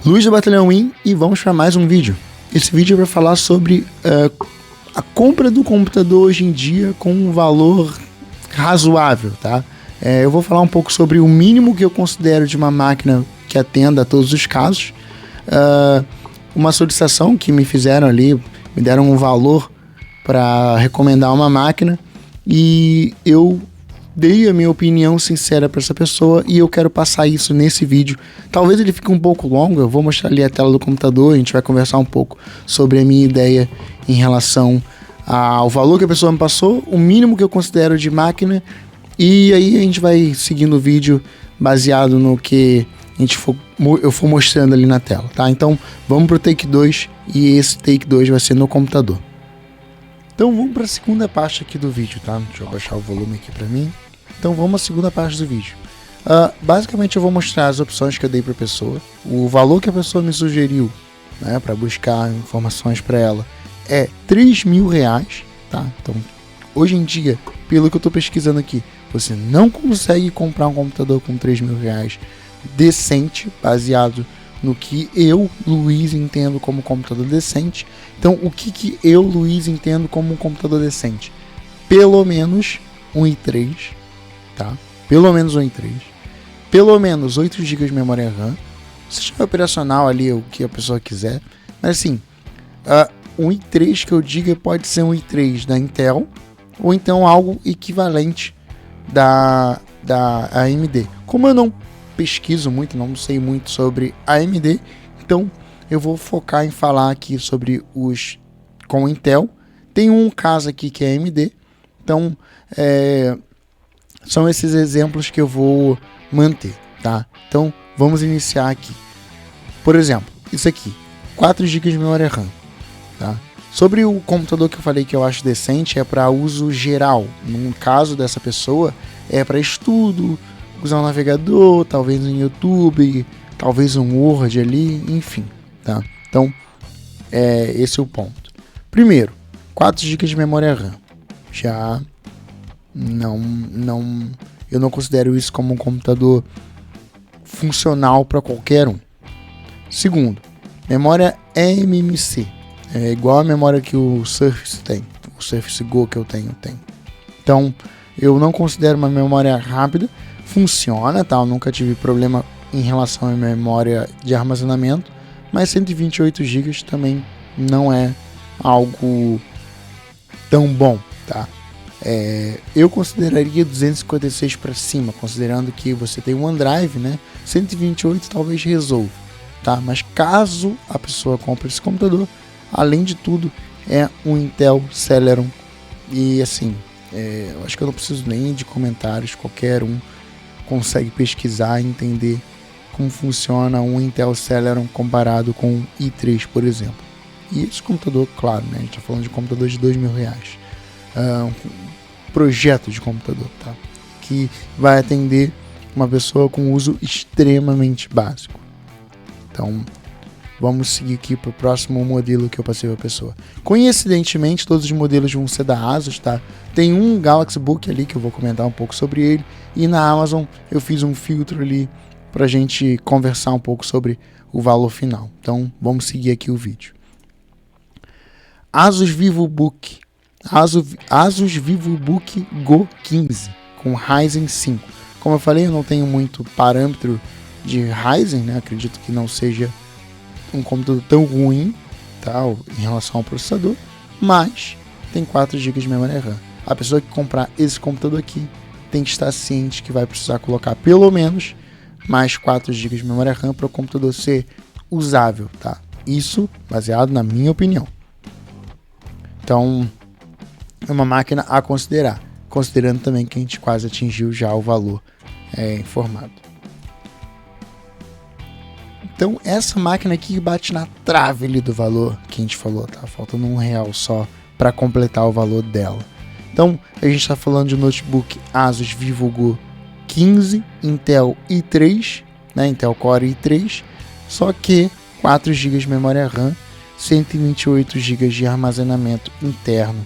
Luiz do Batalhão Win e vamos para mais um vídeo. Esse vídeo é para falar sobre a compra do computador hoje em dia com um valor razoável, tá? Eu vou falar um pouco sobre o mínimo que eu considero de uma máquina que atenda a todos os casos. Uma solicitação que me fizeram ali, me deram um valor para recomendar uma máquina e eu dei a minha opinião sincera para essa pessoa e eu quero passar isso nesse vídeo. Talvez ele fique um pouco longo, eu vou mostrar ali a tela do computador, a gente vai conversar um pouco sobre a minha ideia em relação ao valor que a pessoa me passou, o mínimo que eu considero de máquina, e aí a gente vai seguindo o vídeo baseado no que eu for mostrando ali na tela, tá? Então vamos pro take 2 e esse take 2 vai ser no computador. Então vamos para a segunda parte aqui do vídeo, tá? Deixa eu baixar o volume aqui para mim. Então vamos à segunda parte do vídeo. Basicamente eu vou mostrar as opções que eu dei para a pessoa, o valor que a pessoa me sugeriu, né, para buscar informações para ela é R$3.000, tá? Então hoje em dia, pelo que eu estou pesquisando aqui, você não consegue comprar um computador com R$3.000 decente, baseado no que eu, Luiz, entendo como computador decente. Então, o que eu, Luiz, entendo como um computador decente? Pelo menos um i3, tá? Pelo menos um i3. Pelo menos 8 GB de memória RAM. Sistema operacional ali, o que a pessoa quiser. Mas assim, um i3 que eu diga pode ser um i3 da Intel, ou então algo equivalente da AMD. Como eu não pesquiso muito, não sei muito sobre AMD, então eu vou focar em falar aqui sobre os com Intel. Tem um caso aqui que é AMD, então são esses exemplos que eu vou manter, tá? Então vamos iniciar aqui. Por exemplo, isso aqui, 4 GB de memória RAM, tá? Sobre o computador que eu falei que eu acho decente, é para uso geral. No caso dessa pessoa, é para estudo, usar um navegador, talvez um YouTube, talvez um Word ali, enfim, tá? Então, esse é o ponto. Primeiro, 4 GB de memória RAM. Já eu não considero isso como um computador funcional para qualquer um. Segundo, memória eMMC. É igual a memória que o Surface tem, o Surface Go que eu tenho tem. Então, eu não considero uma memória rápida. Funciona, tá? Eu nunca tive problema em relação à memória de armazenamento, mas 128 GB também não é algo tão bom, tá? Eu consideraria 256 para cima, considerando que você tem um OneDrive, né? 128 talvez resolva, tá? Mas caso a pessoa compre esse computador, além de tudo, é um Intel Celeron. E assim, eu acho que eu não preciso nem de comentários, qualquer um consegue pesquisar e entender como funciona um Intel Celeron comparado com um i3, por exemplo. E esse computador, claro, né, a gente está falando de computador de R$2.000, um projeto de computador, tá? Que vai atender uma pessoa com uso extremamente básico. Então, vamos seguir aqui para o próximo modelo que eu passei para a pessoa. Coincidentemente, todos os modelos vão ser da ASUS, tá? Tem um Galaxy Book ali que eu vou comentar um pouco sobre ele. E na Amazon eu fiz um filtro ali para a gente conversar um pouco sobre o valor final. Então, vamos seguir aqui o vídeo. Asus VivoBook. Asus VivoBook Go 15 com Ryzen 5. Como eu falei, eu não tenho muito parâmetro de Ryzen, né? Acredito que não seja um computador tão ruim, tá, em relação ao processador, mas tem 4 GB de memória RAM. A pessoa que comprar esse computador aqui tem que estar ciente que vai precisar colocar pelo menos mais 4 GB de memória RAM para o computador ser usável, tá? Isso baseado na minha opinião. Então, é uma máquina a considerar, considerando também que a gente quase atingiu já o valor informado. Então, essa máquina aqui bate na trave ali do valor que a gente falou, tá? Faltando R$1 só para completar o valor dela. Então, a gente está falando de um notebook Asus VivoGo 15, Intel i3, né? Intel Core i3, só que 4 GB de memória RAM, 128 GB de armazenamento interno.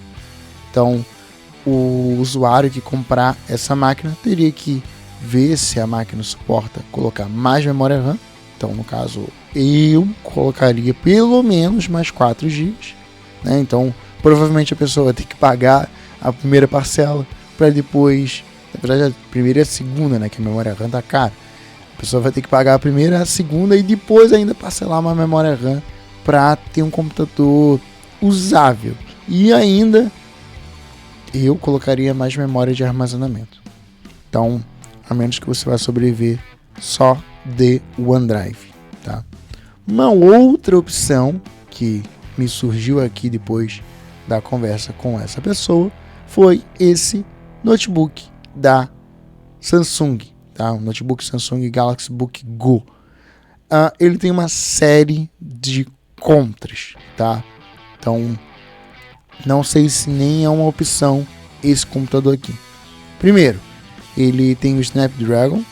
Então, o usuário que comprar essa máquina teria que ver se a máquina suporta colocar mais memória RAM Então, no caso, eu colocaria pelo menos mais 4 GB, né? Então, provavelmente a pessoa vai ter que pagar a primeira parcela para depois, na verdade, a primeira e a segunda, né? Que a memória RAM tá cara. A pessoa vai ter que pagar a primeira, a segunda e depois ainda parcelar uma memória RAM para ter um computador usável. E ainda eu colocaria mais memória de armazenamento. Então, a menos que você vá sobreviver só de OneDrive, tá? Uma outra opção que me surgiu aqui depois da conversa com essa pessoa foi esse notebook da Samsung, tá? O notebook Samsung Galaxy Book Go. Ele tem uma série de contras, tá? Então, não sei se nem é uma opção esse computador aqui. Primeiro, ele tem o Snapdragon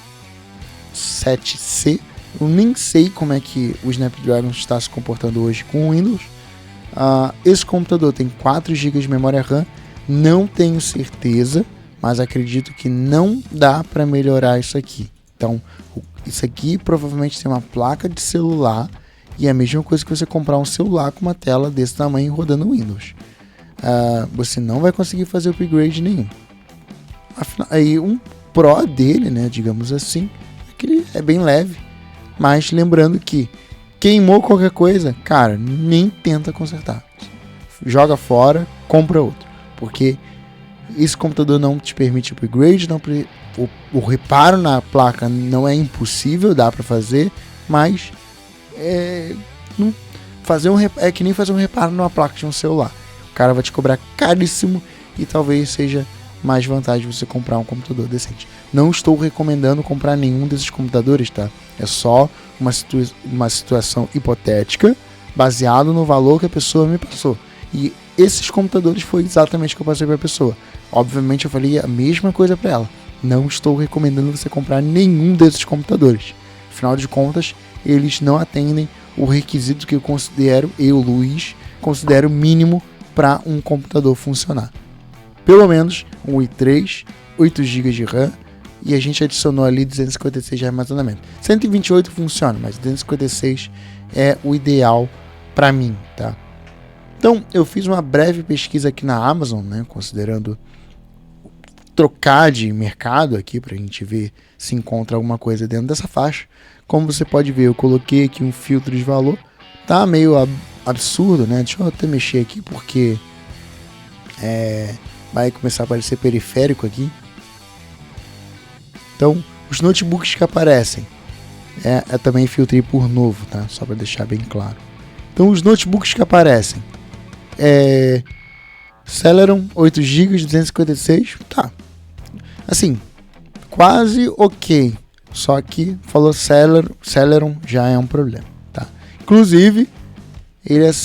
7C. Eu nem sei como é que o Snapdragon está se comportando hoje com o Windows. Esse computador tem 4 GB de memória RAM. Não tenho certeza, mas acredito que não dá para melhorar isso aqui. Então, isso aqui provavelmente tem uma placa de celular e é a mesma coisa que você comprar um celular com uma tela desse tamanho rodando Windows. Você não vai conseguir fazer upgrade nenhum. Aí um Pro dele, né, digamos assim, é que ele é bem leve, mas lembrando que queimou qualquer coisa, cara, nem tenta consertar. Joga fora, compra outro, porque esse computador não te permite upgrade, o reparo na placa não é impossível, dá para fazer, mas é que nem fazer um reparo numa placa de um celular. O cara vai te cobrar caríssimo e talvez seja mais vantagem você comprar um computador decente. Não estou recomendando comprar nenhum desses computadores, tá? É só uma situação hipotética baseado no valor que a pessoa me passou. E esses computadores foi exatamente o que eu passei para a pessoa. Obviamente eu falei a mesma coisa para ela. Não estou recomendando você comprar nenhum desses computadores. Afinal de contas, eles não atendem o requisito que eu, Luiz, considero mínimo para um computador funcionar. Pelo menos um i3, 8 GB de RAM e a gente adicionou ali 256 de armazenamento. 128 funciona, mas 256 é o ideal para mim, tá? Então, eu fiz uma breve pesquisa aqui na Amazon, né, considerando trocar de mercado aqui para a gente ver se encontra alguma coisa dentro dessa faixa. Como você pode ver, eu coloquei aqui um filtro de valor. Tá meio absurdo, né? Deixa eu até mexer aqui porque vai começar a aparecer periférico aqui. Então, os notebooks que aparecem também filtrei por novo, tá? Só para deixar bem claro. Então, os notebooks que aparecem Celeron 8 GB, 256, tá. Assim, quase ok. Só que falou Celeron já é um problema, tá? Inclusive,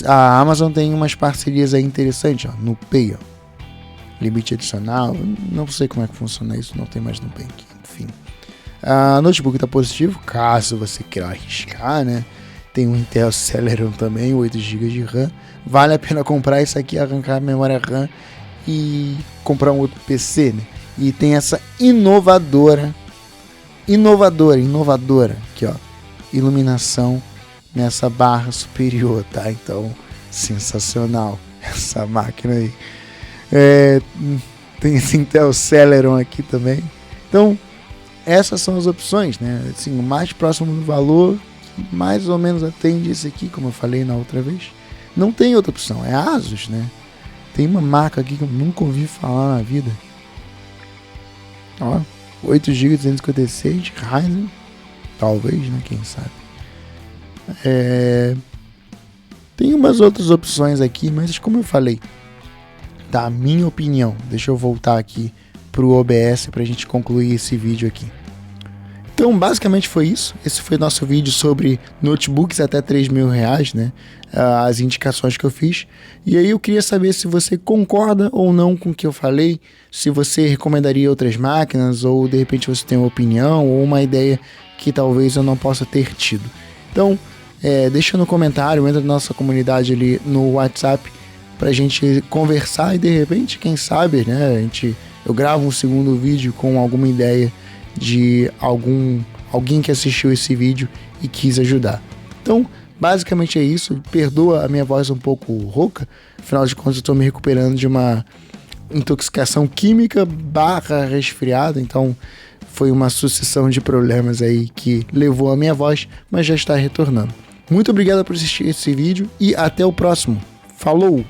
a Amazon tem umas parcerias aí interessantes, ó, no Pay, ó. Limite adicional, não sei como é que funciona isso, não tem mais no Pay aqui, enfim. Notebook tá positivo, caso você queira arriscar, né? Tem um Intel Celeron também, 8 GB de RAM. Vale a pena comprar isso aqui, arrancar a memória RAM e comprar um outro PC, né? E tem essa inovadora aqui, ó, iluminação nessa barra superior, tá? Então, sensacional essa máquina aí. Tem esse Intel Celeron aqui também. Então, essas são as opções, né? Assim, o mais próximo do valor, que mais ou menos atende esse aqui, como eu falei na outra vez. Não tem outra opção, é Asus, né? Tem uma marca aqui que eu nunca ouvi falar na vida. Ó, 8 GB 256 Ryzen, talvez, né? Quem sabe. Tem umas outras opções aqui, mas como eu falei, da minha opinião, deixa eu voltar aqui pro OBS pra gente concluir esse vídeo aqui. Então, basicamente foi isso. Esse foi nosso vídeo sobre notebooks até R$3.000, né? As indicações que eu fiz. E aí eu queria saber se você concorda ou não com o que eu falei, se você recomendaria outras máquinas, ou de repente você tem uma opinião ou uma ideia que talvez eu não possa ter tido. Então, deixa no comentário, entra na nossa comunidade ali no WhatsApp pra gente conversar e de repente, quem sabe, né? Eu gravo um segundo vídeo com alguma ideia de alguém que assistiu esse vídeo e quis ajudar. Então, basicamente é isso. Perdoa a minha voz um pouco rouca, afinal de contas eu estou me recuperando de uma intoxicação química / resfriado, então foi uma sucessão de problemas aí que levou a minha voz, mas já está retornando. Muito obrigado por assistir esse vídeo e até o próximo. Falou!